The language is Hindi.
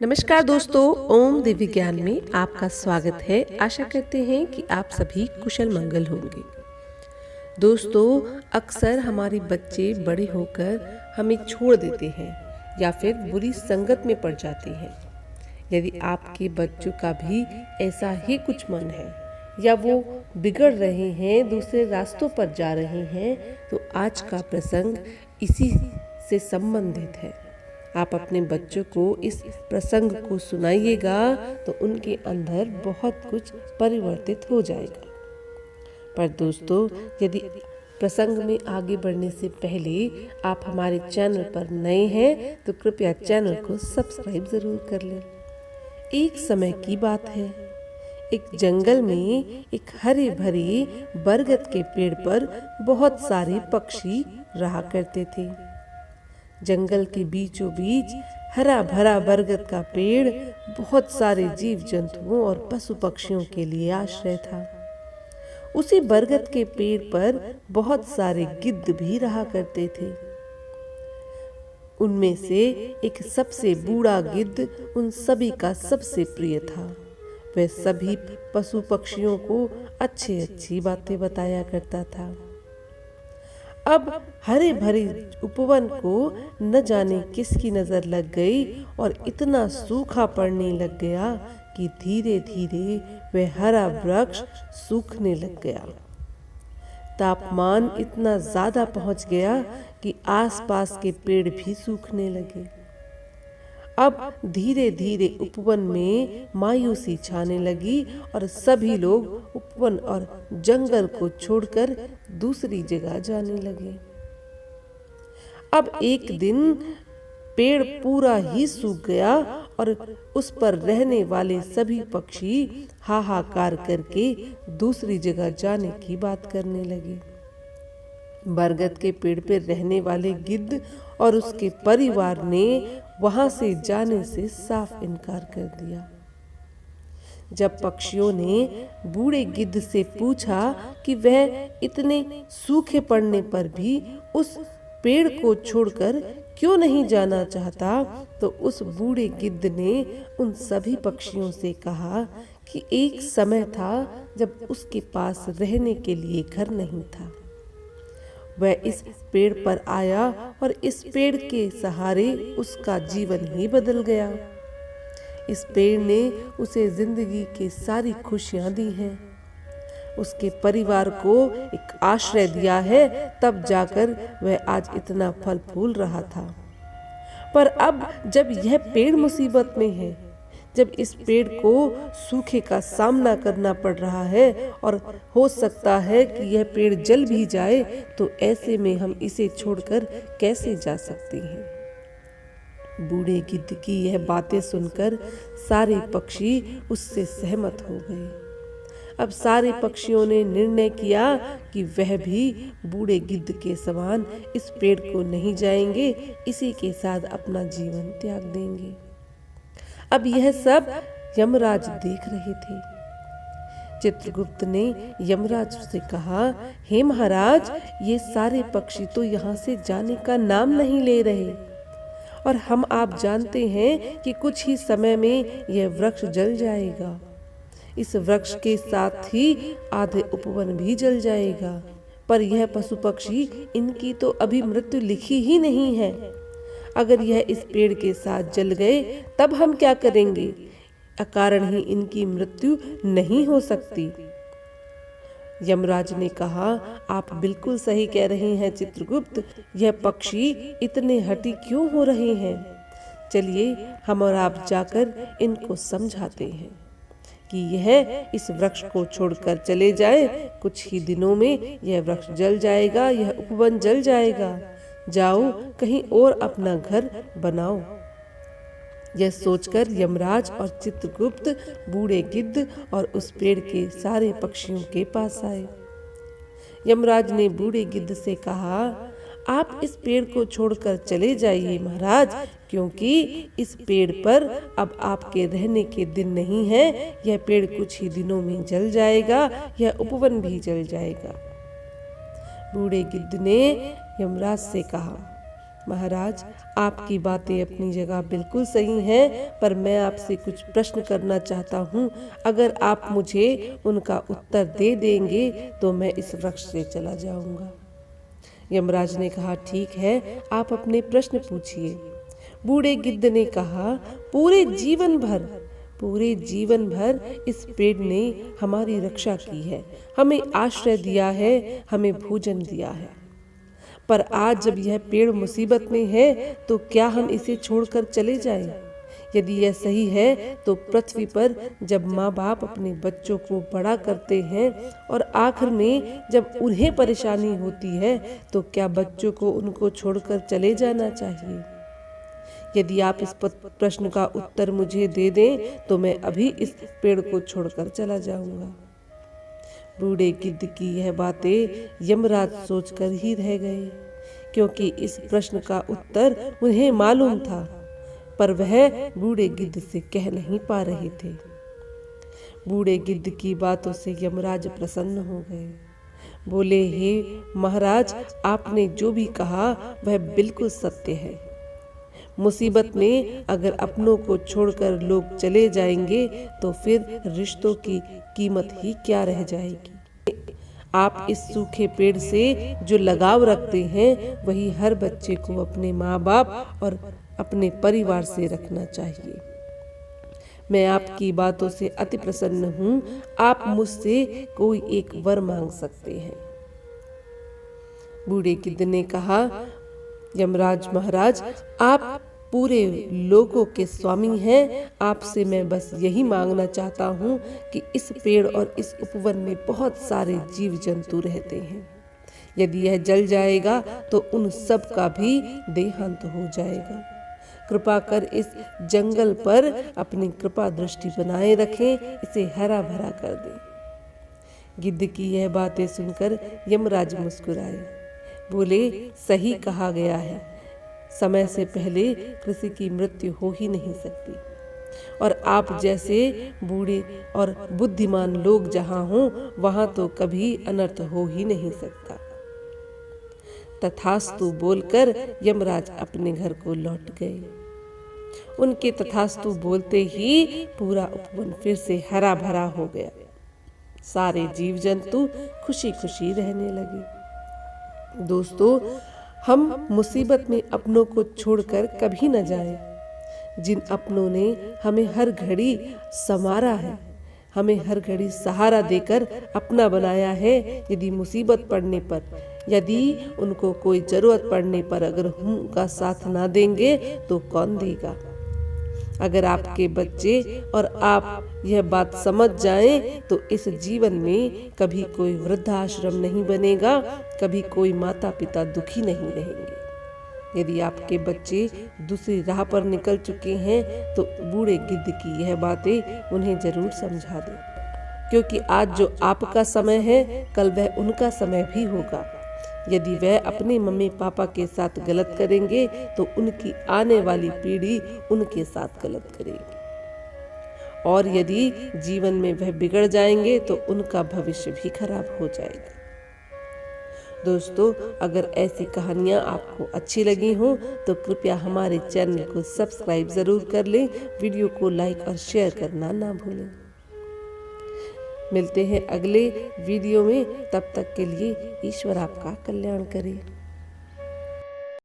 नमस्कार दोस्तों, ओम दिव्य ज्ञान में आपका स्वागत है। आशा करते हैं कि आप सभी कुशल मंगल होंगे। दोस्तों, अक्सर हमारे बच्चे बड़े होकर हमें छोड़ देते हैं या फिर बुरी संगत में पड़ जाते हैं। यदि आपके बच्चों का भी ऐसा ही कुछ मन है या वो बिगड़ रहे हैं, दूसरे रास्तों पर जा रहे हैं, तो आज का प्रसंग इसी से संबंधित है। आप अपने बच्चों को इस प्रसंग को सुनाइएगा तो उनके अंदर बहुत कुछ परिवर्तित हो जाएगा। पर दोस्तों, यदि प्रसंग में आगे बढ़ने से पहले आप हमारे चैनल पर नए हैं तो कृपया चैनल को सब्सक्राइब जरूर कर लें। एक समय की बात है, एक जंगल में एक हरे भरे बरगद के पेड़ पर बहुत सारे पक्षी रहा करते थे। जंगल के बीचों बीच हरा भरा बरगद का पेड़ बहुत सारे जीव जंतुओं और पशु पक्षियों के लिए आश्रय था। उसी बरगद के पेड़ पर बहुत सारे गिद्ध भी रहा करते थे। उनमें से एक सबसे बूढ़ा गिद्ध उन सभी का सबसे प्रिय था। वह सभी पशु पक्षियों को अच्छी बातें बताया करता था। अब हरे भरे उपवन को न जाने किसकी नजर लग गई और इतना सूखा पड़ने लग गया कि धीरे धीरे वह हरा वृक्ष सूखने लग गया। तापमान इतना ज्यादा पहुंच गया कि आसपास के पेड़ भी सूखने लगे। अब धीरे धीरे उपवन में मायूसी छाने लगी और सभी लोग उपवन और जंगल को छोड़कर दूसरी जगह जाने लगे। अब एक दिन पेड़ पूरा ही सूख गया और उस पर रहने वाले सभी पक्षी हाहाकार करके दूसरी जगह जाने की बात करने लगे। बरगद के पेड़ पर रहने वाले गिद्ध और उसके परिवार ने वहां से जाने से साफ इनकार कर दिया। जब पक्षियों ने बूढ़े गिद्ध से पूछा कि वह इतने सूखे पड़ने पर भी उस पेड़ को छोड़कर क्यों नहीं जाना चाहता, तो उस बूढ़े गिद्ध ने उन सभी पक्षियों से कहा कि एक समय था जब उसके पास रहने के लिए घर नहीं था। वह इस पेड़ पर आया और इस पेड़ के सहारे उसका जीवन ही बदल गया। इस पेड़ ने उसे जिंदगी की सारी खुशियां दी हैं, उसके परिवार को एक आश्रय दिया है, तब जाकर वह आज इतना फल फूल रहा था। पर अब जब यह पेड़ मुसीबत में है, जब इस पेड़ को सूखे का सामना करना पड़ रहा है और हो सकता है कि यह पेड़ जल भी जाए, तो ऐसे में हम इसे छोड़कर कैसे जा सकते हैं। बूढ़े गिद्ध की यह बातें सुनकर सारे पक्षी उससे सहमत हो गए। अब सारे पक्षियों ने निर्णय किया कि वह भी बूढ़े गिद्ध के समान इस पेड़ को नहीं जाएंगे, इसी के साथ अपना जीवन त्याग देंगे। अब यह सब यमराज देख रहे थे। चित्रगुप्त ने यमराज से कहा, हे महाराज, ये सारे पक्षी तो यहाँ से जाने का नाम नहीं ले रहे और आप जानते हैं कि कुछ ही समय में यह वृक्ष जल जाएगा। इस वृक्ष के साथ ही आधे उपवन भी जल जाएगा। पर यह पशु पक्षी, इनकी तो अभी मृत्यु लिखी ही नहीं है। अगर यह इस पेड़ के साथ जल गए तब हम क्या करेंगे? अकारण ही इनकी मृत्यु नहीं हो सकती। यमराज ने कहा, आप बिल्कुल सही कह रहे हैं चित्रगुप्त, यह पक्षी इतने हठी क्यों हो रहे हैं? चलिए हम और आप जाकर इनको समझाते हैं कि यह इस वृक्ष को छोड़कर चले जाए। कुछ ही दिनों में यह वृक्ष जल जाएगा, यह उपवन जल जाएगा। जाओ कहीं और अपना घर बनाओ। यह सोचकर यमराज और चित्रगुप्त बूढ़े गिद्ध और उस पेड़ के सारे पक्षियों के पास आए। यमराज ने बूढ़े गिद्ध से कहा, आप इस पेड़ को छोड़कर चले जाइए महाराज, क्योंकि इस पेड़ पर अब आपके रहने के दिन नहीं है। यह पेड़ कुछ ही दिनों में जल जाएगा, यह उपवन भी जल जाएगा। बूढ़े गिद्ध ने यमराज से कहा, महाराज, आपकी बातें अपनी जगह बिल्कुल सही हैं, पर मैं आपसे कुछ प्रश्न करना चाहता हूँ। अगर आप मुझे उनका उत्तर दे देंगे तो मैं इस वृक्ष से चला जाऊंगा। यमराज ने कहा, ठीक है, आप अपने प्रश्न पूछिए। बूढ़े गिद्ध ने कहा, पूरे जीवन भर इस पेड़ ने हमारी रक्षा की है, हमें आश्रय दिया है, हमें भोजन दिया है। पर आज जब यह पेड़ मुसीबत में है तो क्या हम इसे छोड़कर चले जाएं? यदि यह सही है तो पृथ्वी पर जब माँ बाप अपने बच्चों को बड़ा करते हैं और आखिर में जब उन्हें परेशानी होती है तो क्या बच्चों को उनको छोड़कर चले जाना चाहिए? यदि आप इस प्रश्न का उत्तर मुझे दे दें तो मैं अभी इस पेड़ को छोड़कर चला जाऊंगा। बूढ़े गिद्ध की यह बातें यमराज सोचकर ही रह गए, क्योंकि इस प्रश्न का उत्तर उन्हें मालूम था, पर वह बूढ़े गिद्ध से कह नहीं पा रहे थे। बूढ़े गिद्ध की बातों से यमराज प्रसन्न हो गए। बोले, हे महाराज, आपने जो भी कहा वह बिल्कुल सत्य है। मुसीबत में अगर अपनों को छोड़कर लोग चले जाएंगे तो फिर रिश्तों की कीमत ही क्या रह जाएगी। आप इस सूखे पेड़ से जो लगाव रखते हैं वही हर बच्चे को अपने माँ बाप और अपने परिवार से रखना चाहिए। मैं आपकी बातों से अति प्रसन्न हूँ। आप मुझसे कोई एक वर मांग सकते हैं। बूढ़े गिद्ध ने कहा, यमराज महाराज, आप पूरे लोगों के स्वामी हैं। आपसे मैं बस यही मांगना चाहता हूँ कि इस पेड़ और इस उपवन में बहुत सारे जीव जंतु रहते हैं। यदि यह जल जाएगा तो उन सब का भी देहांत हो जाएगा। कृपा कर इस जंगल पर अपनी कृपा दृष्टि बनाए रखें, इसे हरा भरा कर दें। गिद्ध की यह बातें सुनकर यमराज मुस्कुराए। बोले, सही कहा गया है, समय से पहले किसी की मृत्यु हो ही नहीं सकती, और आप जैसे बूढ़े और बुद्धिमान लोग जहाँ हों वहाँ तो कभी अनर्थ हो ही नहीं सकता। तथास्तु बोलकर यमराज अपने घर को लौट गए। उनके तथास्तु बोलते ही पूरा उपवन फिर से हरा भरा हो गया। सारे जीव जंतु खुशी खुशी रहने लगे। दोस्तों, हम मुसीबत में अपनों को छोड़कर कभी न जाएं। जिन अपनों ने हमें हर घड़ी संवारा है, हमें हर घड़ी सहारा देकर अपना बनाया है, यदि मुसीबत पड़ने पर, यदि उनको कोई जरूरत पड़ने पर अगर हम उनका साथ ना देंगे तो कौन देगा। अगर आपके बच्चे और आप यह बात समझ जाएं तो इस जीवन में कभी कोई वृद्धाश्रम नहीं बनेगा, कभी कोई माता पिता दुखी नहीं रहेंगे। यदि आपके बच्चे दूसरी राह पर निकल चुके हैं तो बूढ़े गिद्ध की यह बातें उन्हें जरूर समझा दें, क्योंकि आज जो आपका समय है कल वह उनका समय भी होगा। यदि वह अपने मम्मी पापा के साथ गलत करेंगे तो उनकी आने वाली पीढ़ी उनके साथ गलत करेगी, और यदि जीवन में वह बिगड़ जाएंगे तो उनका भविष्य भी खराब हो जाएगा। दोस्तों, अगर ऐसी कहानियाँ आपको अच्छी लगी हों तो कृपया हमारे चैनल को सब्सक्राइब जरूर कर लें। वीडियो को लाइक और शेयर करना ना भूलें। मिलते हैं अगले वीडियो में, तब तक के लिए ईश्वर आपका कल्याण करे।